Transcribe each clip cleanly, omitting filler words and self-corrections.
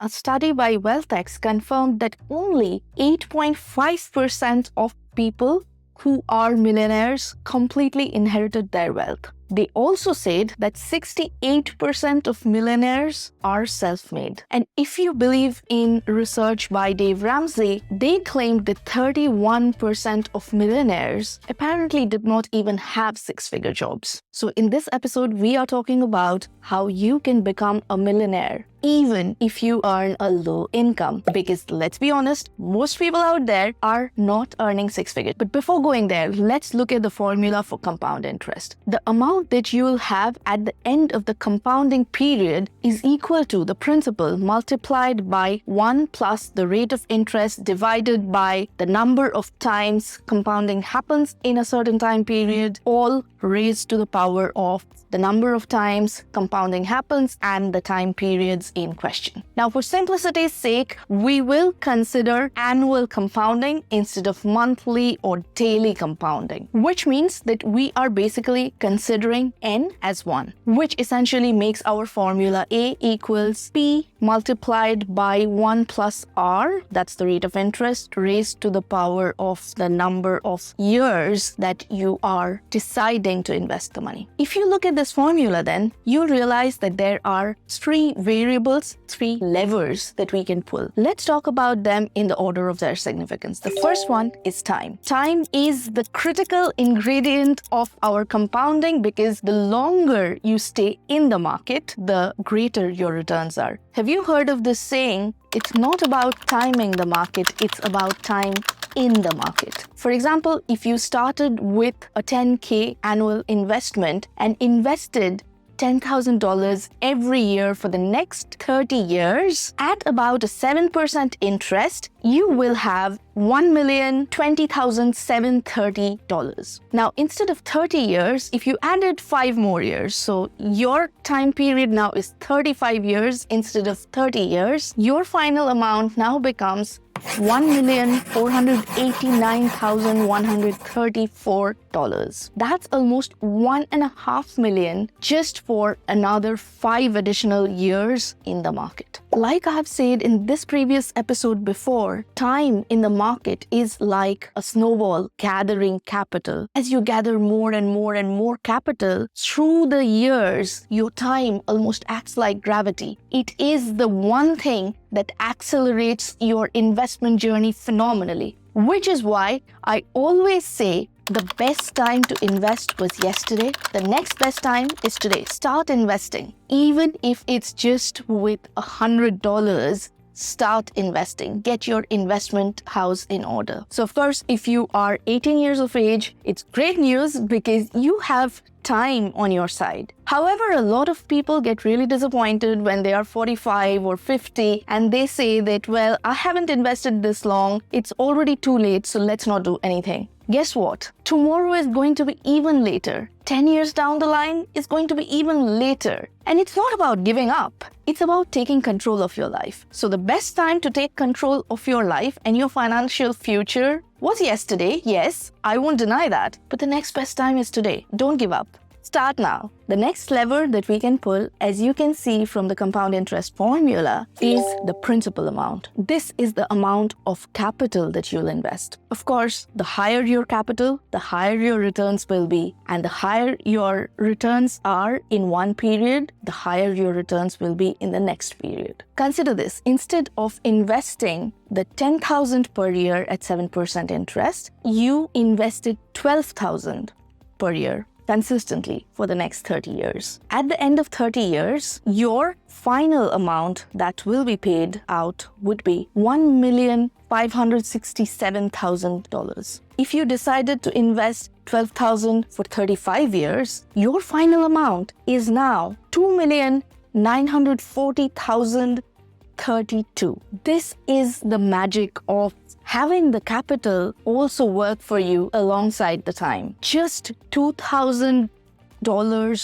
A study by WealthX confirmed that only 8.5% of people who are millionaires completely inherited their wealth. They also said that 68% of millionaires are self-made. And if you believe in research by Dave Ramsey, they claimed that 31% of millionaires apparently did not even have six-figure jobs. So in this episode, we are talking about how you can become a millionaire even if you earn a low income. Because let's be honest, most people out there are not earning six figures. But before going there, let's look at the formula for compound interest. The amount that you will have at the end of the compounding period is equal to the principal multiplied by 1 plus the rate of interest divided by the number of times compounding happens in a certain time period, all raised to the power of the number of times compounding happens and the time periods in question. Now, for simplicity's sake, we will consider annual compounding instead of monthly or daily compounding, which means that we are basically considering n as 1, which essentially makes our formula A equals P multiplied by 1 plus R, that's the rate of interest, raised to the power of the number of years that you are deciding to invest the money. If you look at this formula, then you'll realize that there are 3 variables, 3 levers that we can pull. Let's talk about them in the order of their significance. The first one is time. Time is the critical ingredient of our compounding because the longer you stay in the market, the greater your returns are. Have you heard of this saying? It's not about timing the market, it's about time in the market. For example, if you started with a 10K annual investment and invested $10,000 every year for the next 30 years at about a 7% interest, you will have $1,020,730. Now, instead of 30 years, if you added 5 more years, so your time period now is 35 years instead of 30 years, your final amount now becomes $1,489,134. That's almost $1.5 million just for another 5 additional years in the market. Like I have said in this previous episode before, time in the market is like a snowball gathering capital. As you gather more and more and more capital, through the years, your time almost acts like gravity. It is the one thing that accelerates your investment journey phenomenally, which is why I always say the best time to invest was yesterday. The next best time is today. Start investing. Even if it's just with $100, start investing. Get your investment house in order. So of course, if you are 18 years of age, it's great news because you have time on your side. However, a lot of people get really disappointed when they are 45 or 50 and they say that, well, I haven't invested this long, it's already too late, so let's not do anything. Guess what? Tomorrow is going to be even later. 10 years down the line is going to be even later. And it's not about giving up. It's about taking control of your life. So the best time to take control of your life and your financial future was yesterday. Yes, I won't deny that. But the next best time is today. Don't give up. Start now. The next lever that we can pull, as you can see from the compound interest formula, is the principal amount. This is the amount of capital that you'll invest. Of course, the higher your capital, the higher your returns will be. And the higher your returns are in one period, the higher your returns will be in the next period. Consider this. Instead of investing the $10,000 per year at 7% interest, you invested $12,000 per year consistently for the next 30 years. At the end of 30 years, your final amount that will be paid out would be $1,567,000. If you decided to invest $12,000 for 35 years, your final amount is now $2,940,032. This is the magic of having the capital also work for you alongside the time. Just $2,000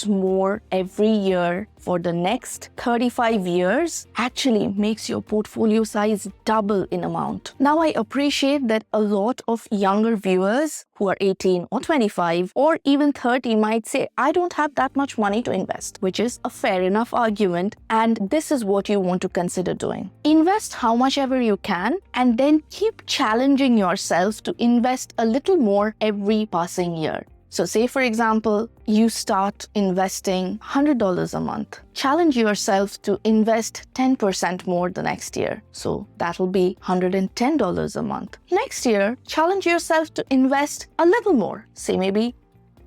more every year for the next 35 years actually makes your portfolio size double in amount. Now, I appreciate that a lot of younger viewers who are 18 or 25 or even 30 might say, I don't have that much money to invest, which is a fair enough argument. And this is what you want to consider doing. Invest how much ever you can, and then keep challenging yourself to invest a little more every passing year. So say, for example, you start investing $100 a month. Challenge yourself to invest 10% more the next year. So that'll be $110 a month. Next year, challenge yourself to invest a little more. Say maybe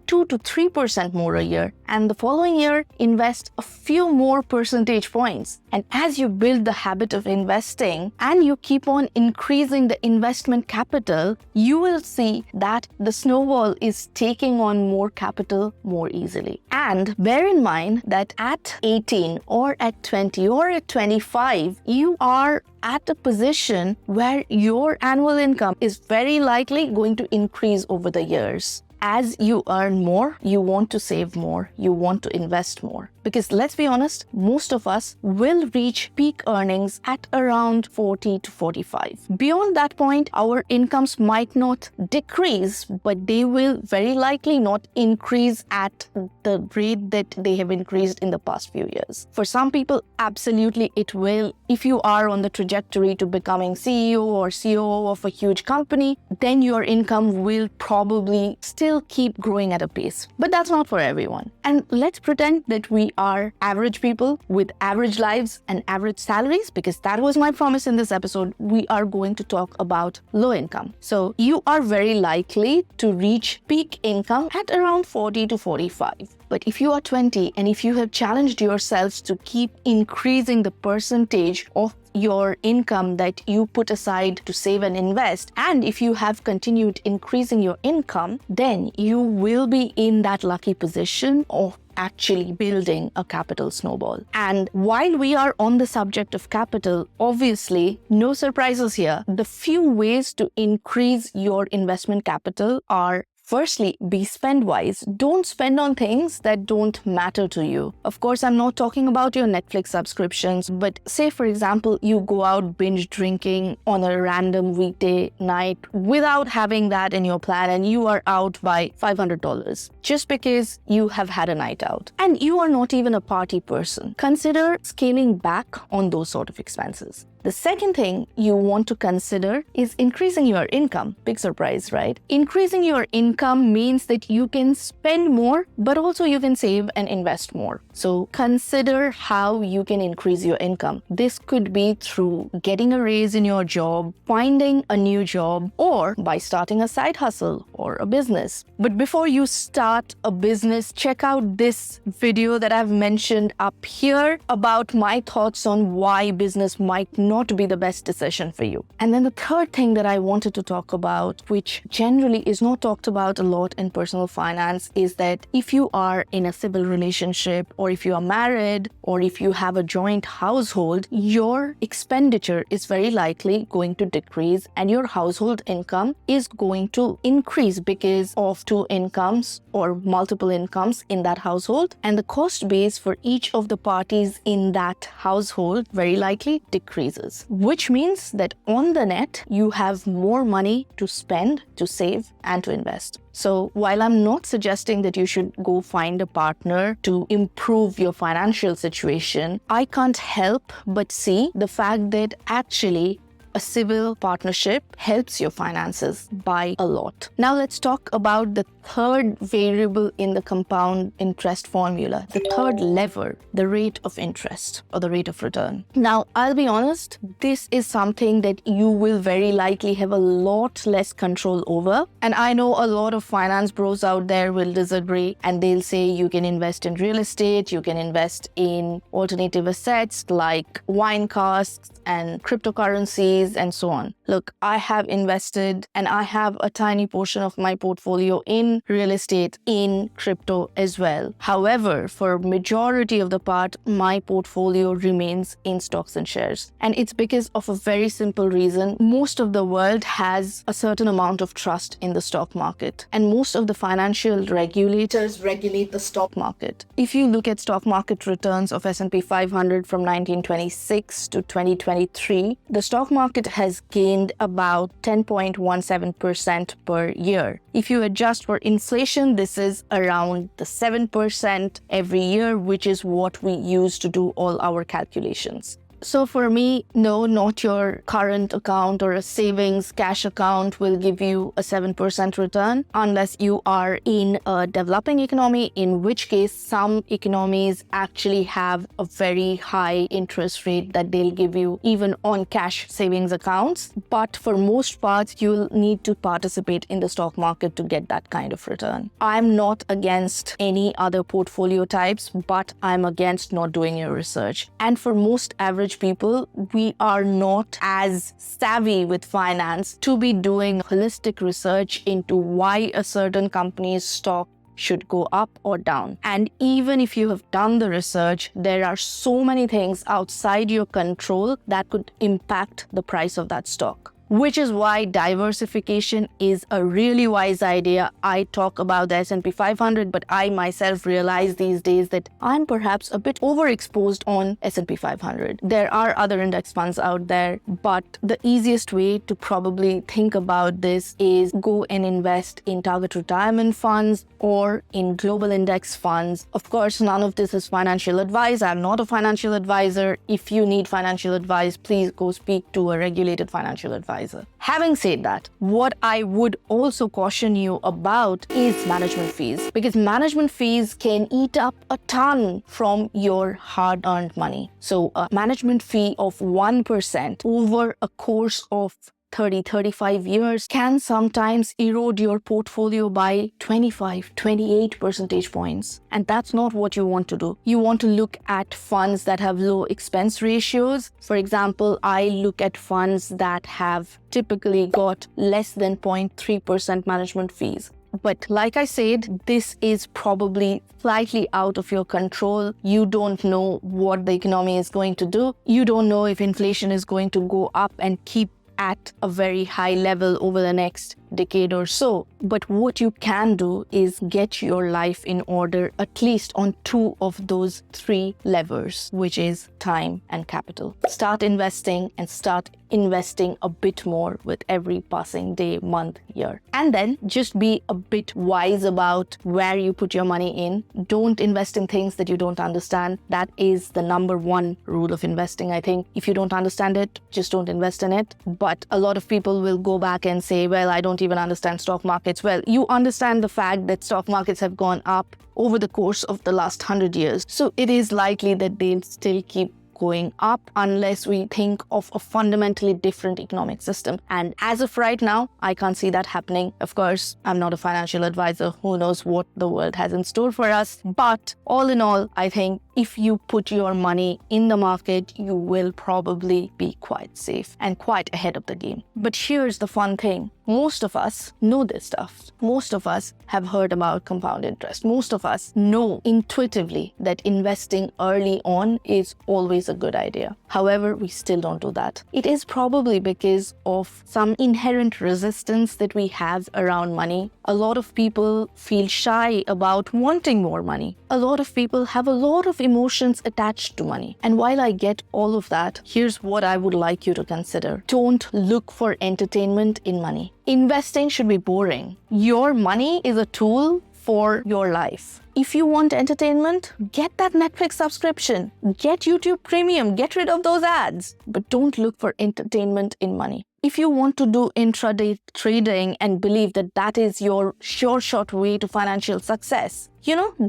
2 to 3% more a year, and the following year invest a few more percentage points. And as you build the habit of investing and you keep on increasing the investment capital, you will see that the snowball is taking on more capital more easily. And bear in mind that at 18 or at 20 or at 25, you are at a position where your annual income is very likely going to increase over the years. As you earn more, you want to save more, you want to invest more. Because let's be honest, most of us will reach peak earnings at around 40 to 45. Beyond that point, our incomes might not decrease, but they will very likely not increase at the rate that they have increased in the past few years. For some people, absolutely it will. If you are on the trajectory to becoming CEO or COO of a huge company, then your income will probably still keep growing at a pace. But that's not for everyone. And let's pretend that we are average people with average lives and average salaries, because that was my promise in this episode. We are going to talk about low income. So you are very likely to reach peak income at around 40 to 45. But if you are 20 and if you have challenged yourselves to keep increasing the percentage of your income that you put aside to save and invest, and if you have continued increasing your income, then you will be in that lucky position of actually building a capital snowball. And while we are on the subject of capital, obviously, no surprises here. The few ways to increase your investment capital are: firstly, be spend-wise. Don't spend on things that don't matter to you. Of course, I'm not talking about your Netflix subscriptions, but say, for example, you go out binge drinking on a random weekday night without having that in your plan, and you are out by $500 just because you have had a night out. And you are not even a party person. Consider scaling back on those sort of expenses. The second thing you want to consider is increasing your income. Big surprise, right? Increasing your income means that you can spend more, but also you can save and invest more. So consider how you can increase your income. This could be through getting a raise in your job, finding a new job, or by starting a side hustle or a business. But before you start a business, check out this video that I've mentioned up here about my thoughts on why business might not be the best decision for you. And then the third thing that I wanted to talk about, which generally is not talked about a lot in personal finance, is that if you are in a civil relationship, or if you are married, or if you have a joint household, your expenditure is very likely going to decrease and your household income is going to increase because of two incomes or multiple incomes in that household, and the cost base for each of the parties in that household very likely decreases, which means that on the net, you have more money to spend, to save, and to invest. So while I'm not suggesting that you should go find a partner to improve your financial situation, I can't help but see the fact that actually a civil partnership helps your finances by a lot. Now let's talk about the third variable in the compound interest formula, the third lever, the rate of interest or the rate of return. Now, I'll be honest, this is something that you will very likely have a lot less control over. And I know a lot of finance bros out there will disagree, and they'll say you can invest in real estate, you can invest in alternative assets like wine casks and cryptocurrencies and so on. Look, I have invested and I have a tiny portion of my portfolio in in real estate, in crypto as well. However, for majority of the part, my portfolio remains in stocks and shares. And it's because of a very simple reason. Most of the world has a certain amount of trust in the stock market, and most of the financial regulators regulate the stock market. If you look at stock market returns of S&P 500 from 1926 to 2023, the stock market has gained about 10.17% per year. If you adjust for inflation, this is around the 7% every year, which is what we use to do all our calculations. So for me, no, not your current account or a savings cash account will give you a 7% return unless you are in a developing economy, in which case some economies actually have a very high interest rate that they'll give you even on cash savings accounts. But for most parts, you'll need to participate in the stock market to get that kind of return. I'm not against any other portfolio types, but I'm against not doing your research. And for most average people, we are not as savvy with finance to be doing holistic research into why a certain company's stock should go up or down. And even if you have done the research, there are so many things outside your control that could impact the price of that stock. Which is why diversification is a really wise idea. I talk about the S&P 500, but I myself realize these days that I'm perhaps a bit overexposed on S&P 500. There are other index funds out there, but the easiest way to probably think about this is go and invest in target retirement funds or in global index funds. Of course, none of this is financial advice. I'm not a financial advisor. If you need financial advice, please go speak to a regulated financial advisor. Having said that, what I would also caution you about is management fees, because management fees can eat up a ton from your hard-earned money. So a management fee of 1% over a course of 30-35 years can sometimes erode your portfolio by 25-28 percentage points. And that's not what you want to do. You want to look at funds that have low expense ratios. For example, I look at funds that have typically got less than 0.3% management fees. But like I said, this is probably slightly out of your control. You don't know what the economy is going to do. You don't know if inflation is going to go up and keep at a very high level over the next decade or so. But what you can do is get your life in order at least on 2 of those 3 levers, which is time and capital. Start investing and start investing a bit more with every passing day, month, year. And then just be a bit wise about where you put your money in. Don't invest in things that you don't understand. That is the number 1 rule of investing, I think. If you don't understand it, just don't invest in it. But a lot of people will go back and say, well, I don't even understand stock markets. Well, you understand the fact that stock markets have gone up over the course of the last 100 years. So it is likely that they'll still keep going up unless we think of a fundamentally different economic system. And as of right now, I can't see that happening. Of course, I'm not a financial advisor. Who knows what the world has in store for us? But all in all, I think if you put your money in the market, you will probably be quite safe and quite ahead of the game. But here's the fun thing. Most of us know this stuff. Most of us have heard about compound interest. Most of us know intuitively that investing early on is always a good idea. However, we still don't do that. It is probably because of some inherent resistance that we have around money. A lot of people feel shy about wanting more money. A lot of people have a lot of emotions attached to money. And while I get all of that, here's what I would like you to consider. Don't look for entertainment in money. Investing should be boring. Your money is a tool for your life. If you want entertainment, get that Netflix subscription, get YouTube Premium, get rid of those ads, but don't look for entertainment in money. If you want to do intraday trading and believe that that is your sure shot way to financial success,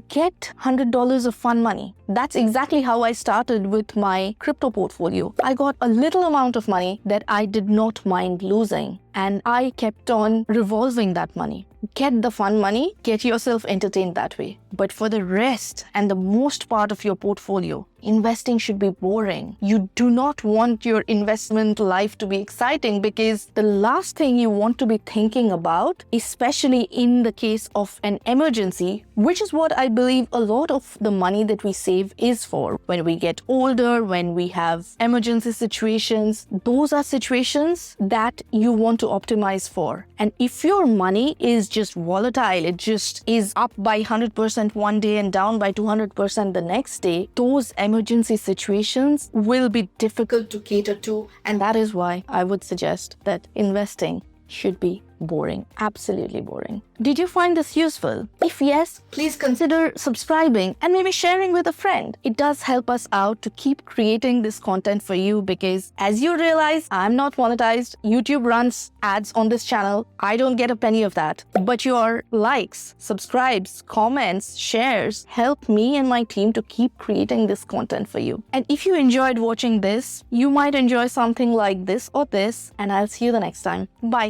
get $100 of fun money. That's exactly how I started with my crypto portfolio. I got a little amount of money that I did not mind losing, and I kept on revolving that money. Get the fun money, get yourself entertained that way. But for the rest and the most part of your portfolio, investing should be boring. You do not want your investment life to be exciting, because the last thing you want to be thinking about, especially in the case of an emergency, which is what I believe a lot of the money that we save is for. When we get older, when we have emergency situations, those are situations that you want to optimize for. And if your money is just volatile, it just is up by 100% one day and down by 200% the next day, those emergency situations will be difficult to cater to. And that is why I would suggest that investing should be boring, absolutely boring. Did you find this useful? If yes, please consider subscribing and maybe sharing with a friend. It does help us out to keep creating this content for you, because as you realize, I'm not monetized. YouTube runs ads on this channel. I don't get a penny of that. But your likes, subscribes, comments, shares help me and my team to keep creating this content for you. And if you enjoyed watching this, you might enjoy something like this or this, and I'll see you the next time. Bye.